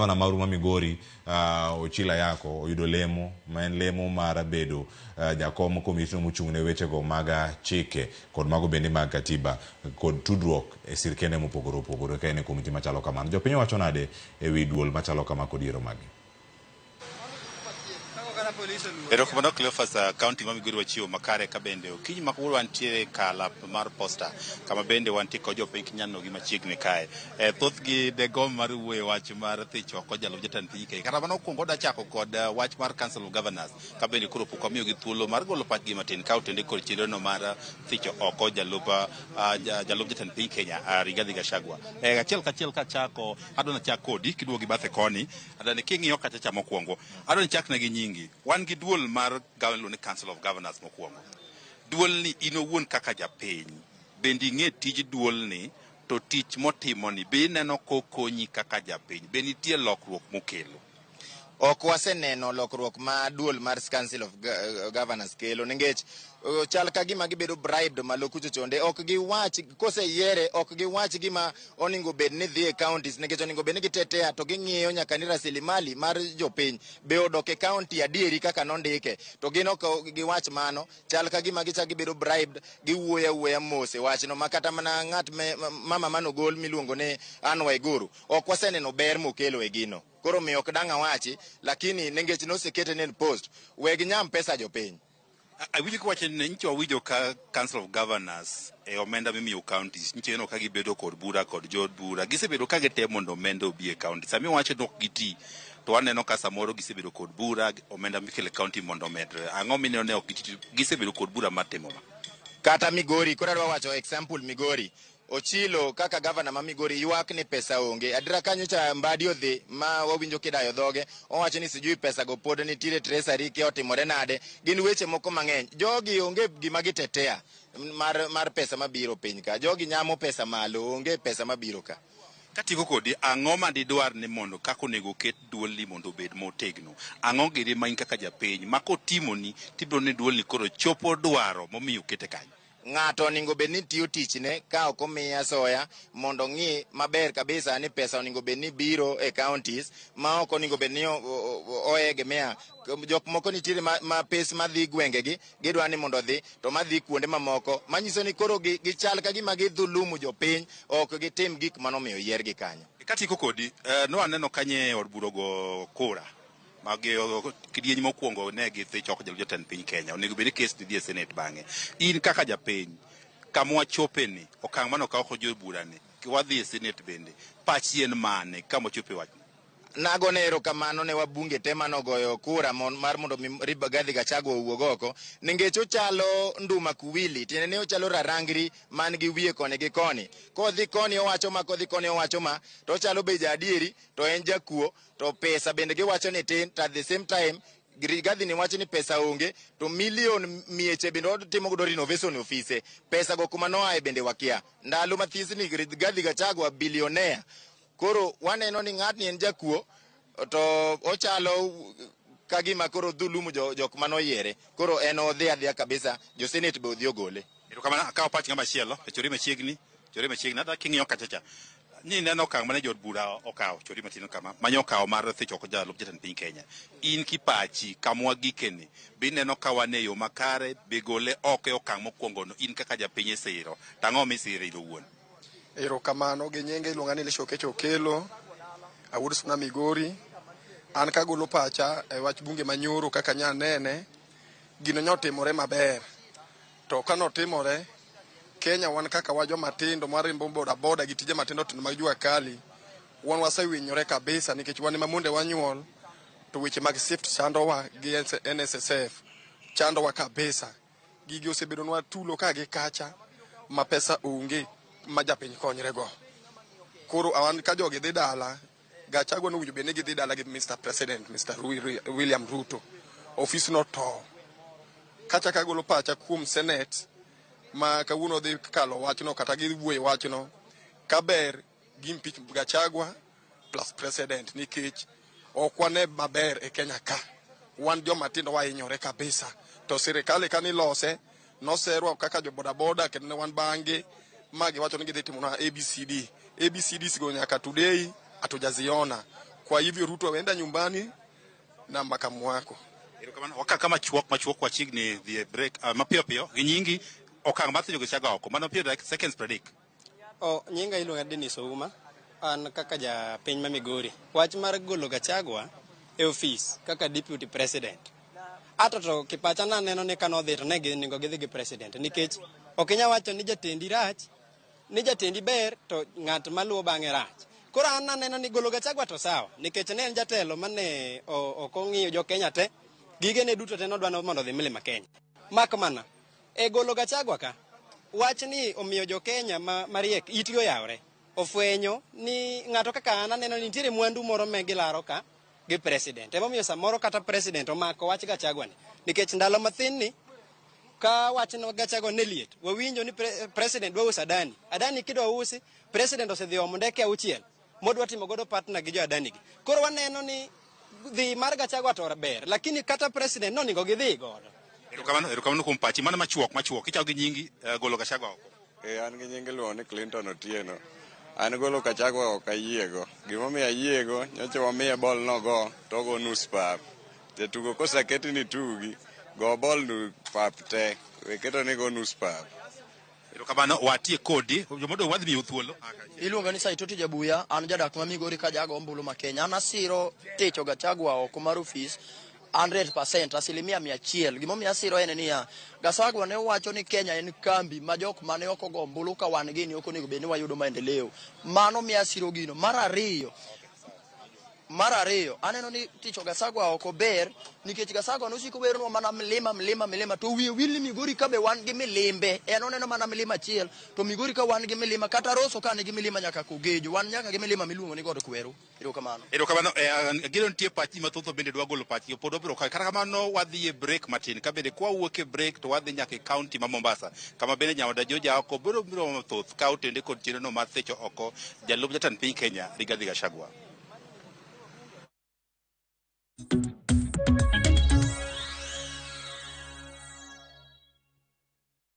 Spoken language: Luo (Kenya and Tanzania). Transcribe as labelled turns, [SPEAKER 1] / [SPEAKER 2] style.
[SPEAKER 1] gavana mar Migori Ochila Yako oyudo lemo ma en lemo mar bedo jakom komiti mochung'ne wechego mag chike kod mago bende mag katiba kod tudruok e sirkende mopogore opogore ka en e komiti machalo kamano. Jopiny wacho nade ewi duol machalo kama kod yiero magi?
[SPEAKER 2] Erokamano Cleophas, county ma Migori wachiwo makare ka bende okinyi ma kawuono wantiere kalap mar posta kama bende wantie kod jopiny kinyano gi machiegni kae. Thothgi degom mar wuoyo wach mar thich oko jalup jatend piny Kenya. Kata mano okuongo da chako kod wach mar Council of Governors ka bende koro pok wamiyogi thuolo mar golo pachgi matin ka otende kod chenrono mar thich oko jalup jatend piny Kenya Rigathi Gachagua. Achiel kachiel kachako adwa nachak kodi kiduogo gi bathe koni adani king'iyo kachacha mokwongo adwa ni chakna gi nyingi. Wan gi duol mar Council of Governors mokwongo. Duol ni in owuon kaka japiny bende ing'e tij duol ni to tich motimo ni be ineno kokonyi kaka japiny be nitie lokruok mokelo?
[SPEAKER 3] Ok waseneno lokruok ma duol mar Council of Governors kelo nikech chal ka gima gibedo bribed malo kucho chonde ok giwach koseyiere ok giwach gima oningo bed ni dhi e counties nikech oningo bed ni gitetea to ging'iyo nyaka ni rasilimali mar jopiny be odok e county adieri kaka nondike to gin ok giwach mano chal ka gima gicha gibedo bribed giwuoya mose wachno makata mana ng'at mama manogol miluongo ni Anne Waiguru ok waseneno ber mokelo e gino. Koro mi ok dang' awachi lakini nikech nosekete ne post weg nyam pesa jopiny.
[SPEAKER 2] Awinjo kwache ni ncho winjo ka Council of Governors e omenda mimiyo counties ncheno ka gibedo kod bura kod jod bura gisebedo ka gitemo mondo omenda obi e county. Sami wacho nok giti to waneno ka samoro gisebedo kod bura omenda mikele county mondo medre. Ang'o mineno ne ok giti gisebedo kod bura matimo ma?
[SPEAKER 3] Kata Migori kora dwa wacho example Migori Ochilo kaka governor ma Migori ywak ni pesa onge adira kanyo cha Mbadi odhi ma wawinjo kidayo dhoge owacho ni sijui pesa go pod nitiere treasury ke otimore nade gin weche moko mang'eny jogi onge gima gitetea mar pesa mabiro piny ka jogi nyamo pesa malo onge pesa mabiro ka.
[SPEAKER 2] Katiko kodi ang'o ma didwar ni mondo kako nego ket duol ni mondo obed motegno ang'o giri ma in kaka japiny ma kotimo ni tibro ni duol ni koro chopo dwaro momiyo kete kanyo?
[SPEAKER 3] Ng'ato oningo bed ni tiyo tichne ka ok omiya soya mondo ng'i maber kabisa ni pesa oningo bed ni biro e counties ma ok oningo bed ni oegemea jok moko nitiere ma pes madhi gwengegi gidwa ni mondo dhi to madhi kuonde mamoko manyiso ni koro gichal ka gima gidhulumu jopiny ok gitim gik manomiyo yiergi kanyo.
[SPEAKER 2] Katiko kodi no aneno kanye od burogo kura magi kidieny mokwongo ne githich oko jalup jatend piny Kenya onego bed ni kes dhi e Senate bang'e. In kaka japiny kama wachope ni okang' mano ka ok jo bura ni wadhi e Senate bende pachi en mane kama wachope wach?
[SPEAKER 3] Nagone erokamano ne wabunge te manogoyo kura mar mondo Rigathi Gachagua owuog oko nikech ochalo nduma kuwili tiende ni ochalo rarangri man gi wiye koni gi koni kodhi koni owacho ma kodhi koni owacho ma to ochalo be jadieri to en jakuo to pesa bende giwacho ni tin at the same time Rigathi ni wacho ni pesa onge to milion mieche bende otimo godo renovation office pesa go kuma noae bende wakia ndalo mathis ni Rigathi Gachagua billionaire. Koro waneno ni ng'atni en jakuo to ochalo kagima koro dhulumu jok manoyiere koro en odhi adhiya kabisa jo Senate be odhi ogole.
[SPEAKER 2] Erokamano akawo pach ng'ama chielo e chori machiegni adwa king'iyo kachacha ni neno okang' mane jod bura okawo chori matino kama manyo okawo mar thich oko jalup jatend piny Kenya. In kipachi kamwa gikeni be ineno ka wan e yo makare be gole oko e okang' mokwongo no in kaka japiny e siro tang'o misire owuon?
[SPEAKER 4] Erokamano gi nyinge iluonga ni Lishoke Chokelo awuod Suna Migori. An kagolo pacha e wach bunge manyoro kaka nyanene gino nyotimore maber to kanotimore Kenya wan kaka wajo matindo marimbo boda gi tije matindo tindo mag jua kali wan wasewinyore kabisa nikech wan mamunde wanyuol to weche mag shift chandowa gi NSSF chandowa kabisa gigi osebedonwa tulo ka gi kacha ma pesa onge ma japiny konyre go. Koro awan ka jogi dhi dala Gachagua no winjo bende gidhi dala gi Mr. President Mr. William Ruto office no to kacha kagolo pacha kuom Senate ma kawuono dhi kalo wachno kata gi wuoyo wachno kaber gi impeach Gachagua plus president nikech ok wane maber e Kenya ka wan joma tindo wahinyore kabisa to sirikal kani lose noserwa kaka jo boda kendo ne wan bange magi wacho ni gidhi timo na ABCD sigo nyaka today atujaziona Kwa hivyo Ruto aenda nyumbani na makamu wako.
[SPEAKER 2] Waka kama machuok wa chigni the break mapio pio ginyingi okang mathijo gichaga oko mano pio like seconds predict.
[SPEAKER 5] Nyinga iluonga Dennis Ouma, an kaka ja piny ma Migori. Wach mar golo Gachagua e office kaka deputy president. Ato to kipacha na neno ni kano dhi to ne gingo gidhi gi president nikech ok inya wacho ni jatendi rach, ni jatendi ber to ng'at maluwo bang'e rach. Koro an naneno ni golo Gachagua to sawa nikech ne en jatelo mane ok ong'iyo jo Kenya te, gige ne duto te nodwano mondo dhi Mlima Kenya. Mak mana e golo Gachagua ka wach ni omiyo jo Kenya mariek itgi oyawre, ofwenyo ni ng'ato kaka an aneno ni nitiere mwandu moro me gilaro ka gi president. Emomiyo samoro kata president omako wach Gachagua ni nikech ndalo mathin ni ka wach no Gachagua ne liet wawinjo ni president dwa uso Adani kidwa usi president osedhi omo ndeke auchiel modwa timo godo partner gi jo Adani gi. Koro waneno ni dhi mar Gachagua to ber, lakini kata president no nigo gidhi godo.
[SPEAKER 2] Erokamano kuom pachi mana machuok ichao gi nyingi golo Gachagua oko.
[SPEAKER 6] An gi nyingi luongo ni Clinton Otieno. An golo Gachagua ok ayiego. Gimomiyo ayiego nyocha wamiye bol nogo to go nus pap. Jatugo koseketi ni tugi go bol nu pap te weketo ni go nus pap.
[SPEAKER 2] Erokamano watie kodi jomodo wadhi miyo thuolo.
[SPEAKER 7] Iluonga ni Saitoti Jabuya, an jadak ma Migori ka jago ombulu ma Kenya. An asiro techo Gachagua oko mar office 100%, 100%. Gimomiyo asiro en niya, Gachagua ne wacho ni Kenya en kambi ma jok mane ok ogo ombulu ka wan gini ok onego bed ni wayudo maendeleo. Mano miyo asiro gino. Mar ariyo, aneno ni ticho Gachagua oko ber nikech Gachagua nosiko wero mana milima to wiye wil ni Migori ka be wan gi milimbe. En oneno mana milima achiel to Migori ka wan gi milima kata Roso ka nigi milima nyaka Kogejo, wan nyaka gi milima miluongo ni God Kweru.
[SPEAKER 2] Erokamano gino nitie pachi mathoth bende dwa golo pachi pod obiro kata kamano wadhi e break matin ka bende kwa wuok e break to wadhi nyaka e county ma Mombasa kama bende Nyawada Joja oko biro mathoth ka otende kod chenro mar thecho oko jalup jatend piny Kenya Rigathi Gachagua.